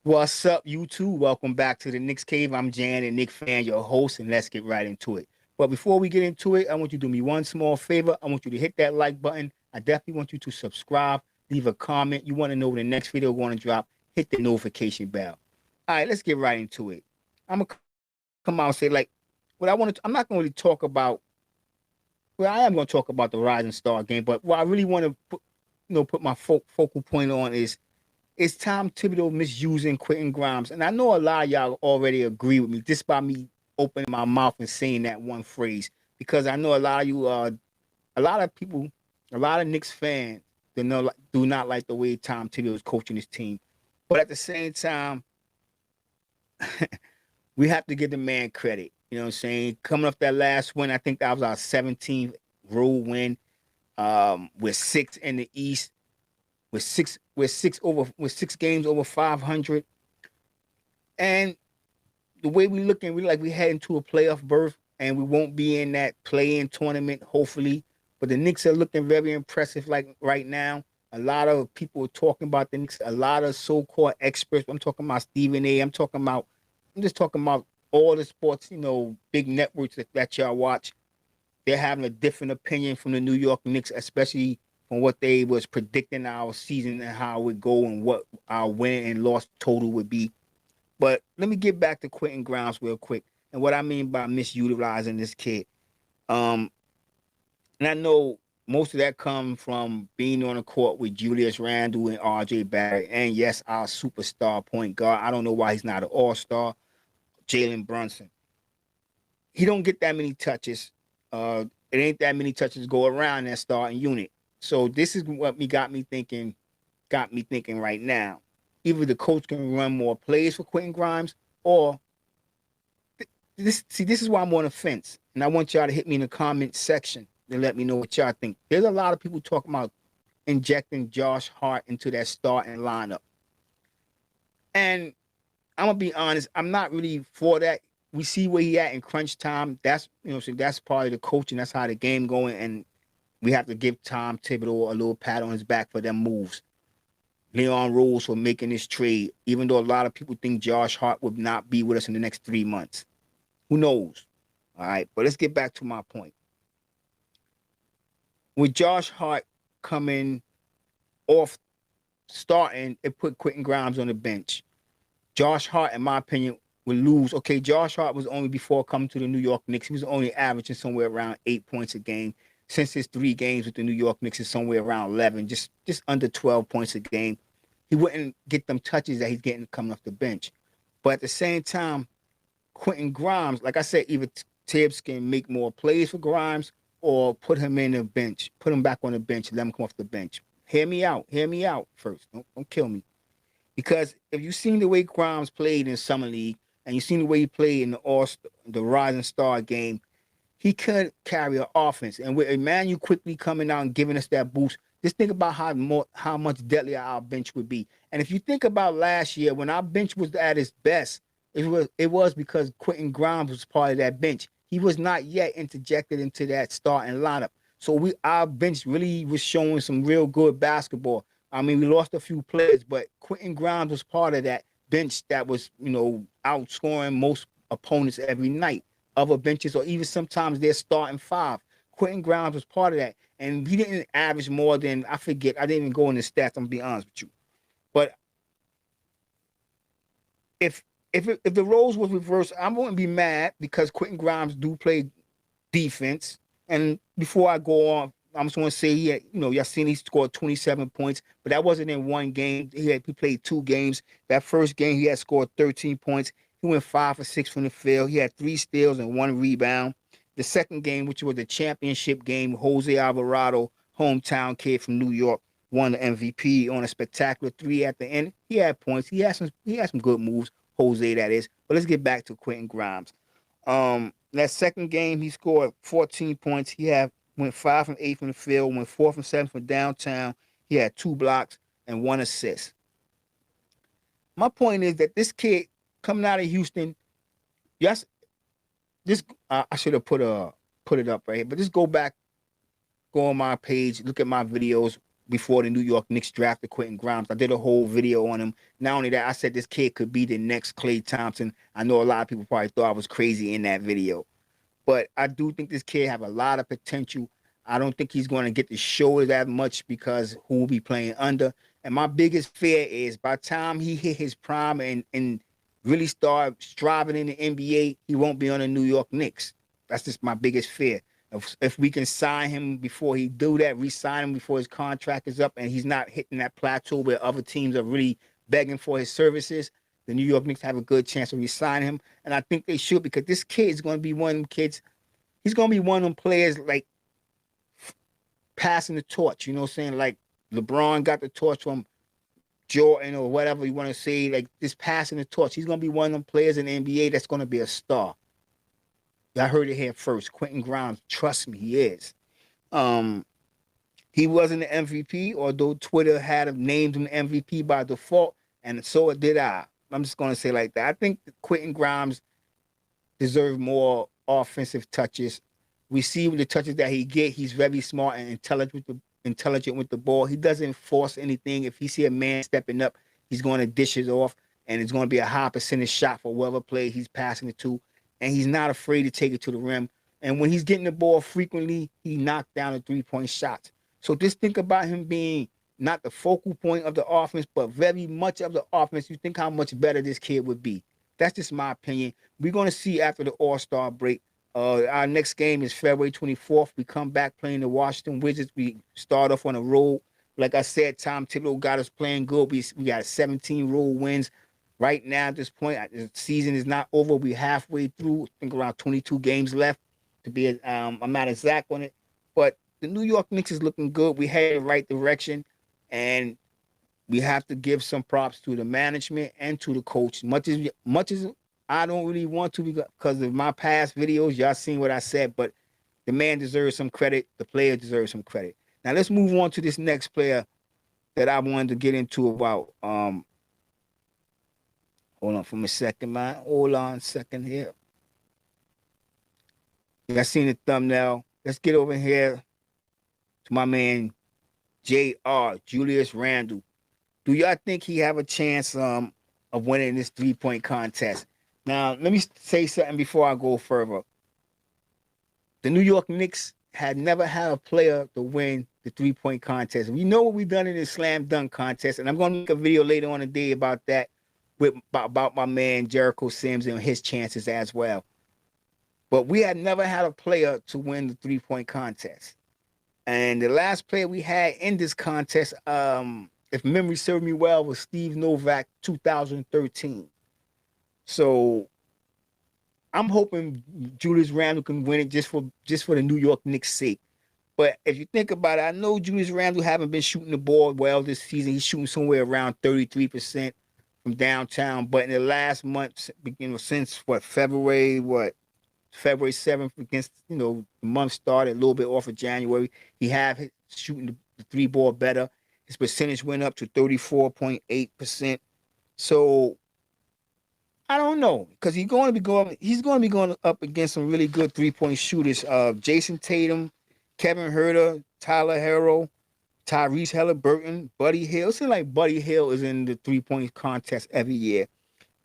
What's up, YouTube? Welcome back to the Knicks Cave. I'm Jan and Nick Fan, your host, and let's get right into it. But before we get into it, I want you to do me one small favor. I want you to hit that like button. I definitely want you to subscribe, leave a comment. You want to know when the next video going to drop, hit the notification bell. All right, let's get right into it. I'm going to come out and say, like, what I want to, I'm not going to really talk about, well, I am going to talk about the Rising Star game, but what I really want to put my focal point on is Tom Thibodeau misusing Quentin Grimes. And I know a lot of y'all already agree with me just by me opening my mouth and saying that one phrase. Because I know a lot of you, a lot of people, a lot of Knicks fans do not like the way Tom Thibodeau is coaching his team. But at the same time, we have to give the man credit. You know what I'm saying? Coming off that last win, I think that was our 17th road win. We're 6th in the East. With six games over 500, and the way we looking, we head into a playoff berth, and we won't be in that play-in tournament, hopefully. But the Knicks are looking very impressive, like right now. A lot of people are talking about the Knicks. A lot of so-called experts. I'm talking about Stephen A. I'm just talking about all the sports, big networks that y'all watch. They're having a different opinion from the New York Knicks, especially from what they was predicting our season and how it would go and what our win and loss total would be. But let me get back to Quentin Grimes real quick and what I mean by misutilizing this kid. And I know most of that comes from being on the court with Julius Randle and RJ Barrett. And yes, our superstar point guard. I don't know why he's not an all-star, Jalen Brunson. He don't get that many touches. It ain't that many touches go around that starting unit. So this is what got me thinking right now. Either the coach can run more plays for Quentin Grimes, or this is why I'm on the fence. And I want y'all to hit me in the comment section and let me know what y'all think. There's a lot of people talking about injecting Josh Hart into that starting lineup. And I'm gonna be honest, I'm not really for that. We see where he at in crunch time. That's that's part of the coaching. That's how the game going. And we have to give Tom Thibodeau a little pat on his back for them moves. Leon Rose for making this trade, even though a lot of people think Josh Hart would not be with us in the next 3 months. Who knows? All right, but let's get back to my point. With Josh Hart coming off starting, it put Quentin Grimes on the bench. Josh Hart, in my opinion, would lose. Okay, Josh Hart was only before coming to the New York Knicks. He was only averaging somewhere around 8 points a game. Since his 3 games with the New York Knicks is somewhere around 11, just under 12 points a game. He wouldn't get them touches that he's getting coming off the bench. But at the same time, Quentin Grimes, like I said, either Tibbs can make more plays for Grimes or put him in the bench, put him back on the bench, let him come off the bench. Hear me out first. Don't kill me. Because if you've seen the way Grimes played in Summer League and you've seen the way he played in the Rising Star game, he could carry an offense. And with Emmanuel quickly coming out and giving us that boost, just think about how much deadlier our bench would be. And if you think about last year, when our bench was at its best, it was because Quentin Grimes was part of that bench. He was not yet interjected into that starting lineup. So our bench really was showing some real good basketball. I mean, we lost a few players, but Quentin Grimes was part of that bench that was, outscoring most opponents every night. Other benches, or even sometimes they're starting 5. Quentin Grimes was part of that. And he didn't average more than, I forget, I didn't even go in the stats, I'm going to be honest with you. But if the roles was reversed, I wouldn't be mad because Quentin Grimes do play defense. And before I go on, I'm just going to say, y'all seen he scored 27 points, but that wasn't in one game. He played 2 games. That first game, he had scored 13 points. He went 5 for 6 from the field. He had 3 steals and 1 rebound. The second game, which was the championship game, Jose Alvarado, hometown kid from New York, won the MVP on a spectacular 3 at the end. He had points. He had some good moves, Jose, that is. But let's get back to Quentin Grimes. That second game, he scored 14 points. He went 5 from 8 from the field, went 4 from 7 from downtown. He had 2 blocks and 1 assist. My point is that this kid coming out of Houston, yes, I should have put it up right here, but just go on my page, look at my videos, before the New York Knicks drafted Quentin Grimes. I did a whole video on him. Not only that, I said this kid could be the next Klay Thompson. I know a lot of people probably thought I was crazy in that video, but I do think this kid have a lot of potential. I don't think he's going to get to show it that much because who will be playing under. And my biggest fear is by the time he hit his prime and really start striving in the NBA, he won't be on the New York Knicks. That's just my biggest fear. If we can sign him before he do that, re-sign him before his contract is up, and he's not hitting that plateau where other teams are really begging for his services, the New York Knicks have a good chance of re-signing him. And I think they should, because this kid is going to be one of them kids. He's going to be one of them players like passing the torch. You know what I'm saying? Like LeBron got the torch from Jordan or whatever you want to say, like this passing the torch. He's going to be one of them players in the NBA that's going to be a star. I heard it here first. Quentin Grimes, trust me, he is. He wasn't the MVP, although Twitter had him named him MVP by default, and so did I. I'm just going to say like that. I think Quentin Grimes deserves more offensive touches. We see the touches that he get. He's very smart and intelligent with the ball. He doesn't force anything. If he see a man stepping up, he's going to dish it off, and it's going to be a high percentage shot for whoever play he's passing it to. And he's not afraid to take it to the rim. And when he's getting the ball frequently, he knocked down the three-point shots. So just think about him being not the focal point of the offense, but very much of the offense. You think how much better this kid would be. That's just my opinion. We're going to see after the All-Star break. Our next game is February 24th. We come back playing the Washington Wizards. We start off on a roll. Like I said, Tom Thibodeau got us playing good. We got 17 road wins. Right now, at this point, the season is not over. We're halfway through. I think around 22 games left to be. I'm not exact on it, but the New York Knicks is looking good. We head in the right direction, and we have to give some props to the management and to the coach. Much as I don't really want to because of my past videos, y'all seen what I said, but the man deserves some credit. The player deserves some credit. Now let's move on to this next player that I wanted to get into about. Hold on for a second, man. Hold on a second here. I seen the thumbnail. Let's get over here to my man, JR, Julius Randle. Do y'all think he have a chance of winning this three-point contest? Now, let me say something before I go further. The New York Knicks had never had a player to win the three-point contest. We know what we've done in the slam dunk contest, and I'm going to make a video later on today about that. About my man Jericho Sims and his chances as well. But we had never had a player to win the three-point contest. And the last player we had in this contest, if memory served me well, was Steve Novak, 2013. So I'm hoping Julius Randle can win it just for the New York Knicks' sake. But if you think about it, I know Julius Randle haven't been shooting the ball well this season. He's shooting somewhere around 33%. From downtown, but in the last month, since February 7th, against the month started a little bit off of January, he have shooting the three ball better. His percentage went up to 34.8%. So I don't know, because he's going to be going up against some really good 3-point shooters. Jason Tatum, Kevin Huerter, Tyler Herro, Tyrese Halliburton, Buddy Hield. It seems like Buddy Hield is in the 3-point contest every year.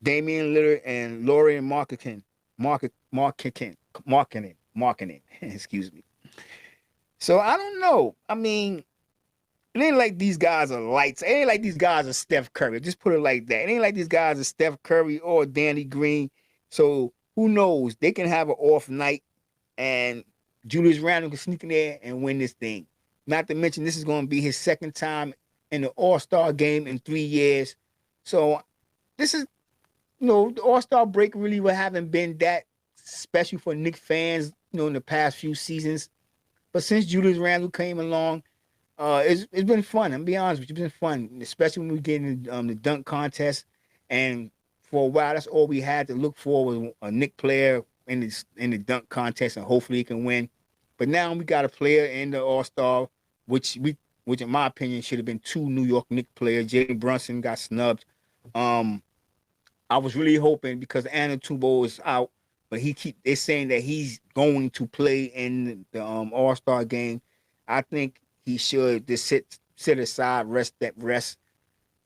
Damian Lillard and Lauri Markkanen. Excuse me. So I don't know. I mean, it ain't like these guys are lights. It ain't like these guys are Steph Curry. Just put it like that. It ain't like these guys are Steph Curry or Danny Green. So who knows? They can have an off night, and Julius Randle can sneak in there and win this thing. Not to mention, this is going to be his second time in the All-Star game in 3 years. So this is, the All-Star break really haven't been that special for Knicks fans, in the past few seasons. But since Julius Randle came along, it's been fun. I'm going to be honest with you. It's been fun, especially when we get in the dunk contest. And for a while, that's all we had to look for was a Knicks player in the dunk contest, and hopefully he can win. But now we got a player in the All-Star, which in my opinion should have been 2 New York Knicks players. Jalen Brunson got snubbed. I was really hoping because Antetokounmpo is out, but they're saying that he's going to play in the All-Star game. I think he should just sit set aside, rest,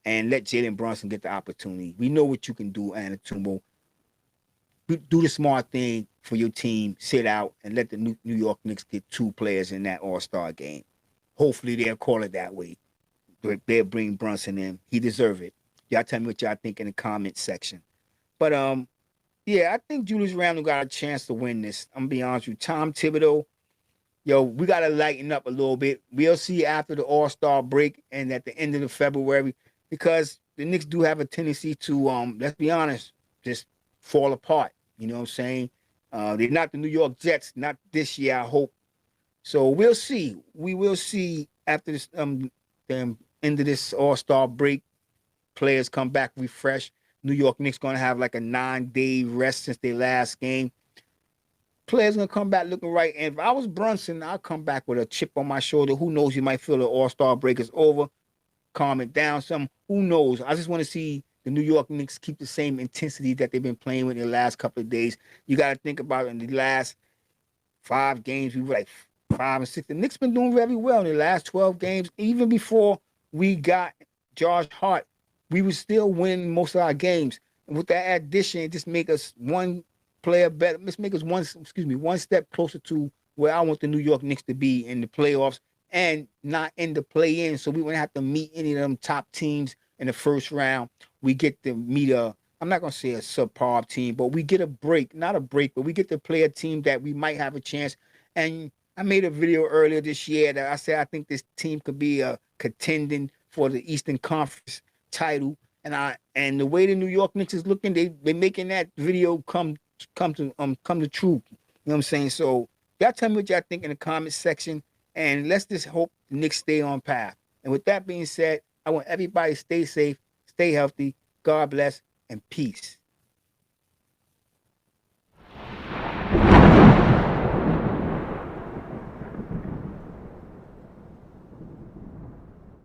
and let Jalen Brunson get the opportunity. We know what you can do, Antetokounmpo. Do the smart thing for your team. Sit out and let the New York Knicks get 2 players in that All-Star game. Hopefully they'll call it that way. They'll bring Brunson in. He deserves it. Y'all tell me what y'all think in the comment section. But yeah, I think Julius Randle got a chance to win this. I'm gonna be honest with you. Tom Thibodeau, yo, we gotta lighten up a little bit. We'll see after the All-Star break and at the end of the February, because the Knicks do have a tendency to let's be honest, just fall apart. You know what I'm saying? They're not the New York Jets, not this year, I hope. So we'll see. We will see after this the end of this All-Star break. Players come back refreshed. New York Knicks gonna have like a 9-day rest since their last game. Players gonna come back looking right. And if I was Brunson, I'll come back with a chip on my shoulder. Who knows? You might feel the All-Star break is over, calm it down some. Who knows? I just want to see the New York Knicks keep the same intensity that they've been playing with in the last couple of days. You got to think about it, in the last 5 games, we were like 5 and 6. The Knicks been doing very well in the last 12 games. Even before we got Josh Hart, we were still winning most of our games. And with that addition, it just make us one player better. Let's make us one step closer to where I want the New York Knicks to be in the playoffs and not in the play-in. So we wouldn't have to meet any of them top teams in the first round. We get to meet I'm not going to say a subpar team, but we get a break. Not a break, but we get to play a team that we might have a chance. And I made a video earlier this year that I said I think this team could be contending for the Eastern Conference title, and the way the New York Knicks is looking, they making that video come to true. You know what I'm saying? So y'all tell me what y'all think in the comment section, and let's just hope the Knicks stay on path. And with that being said, I want everybody to stay safe, stay healthy, God bless, and peace.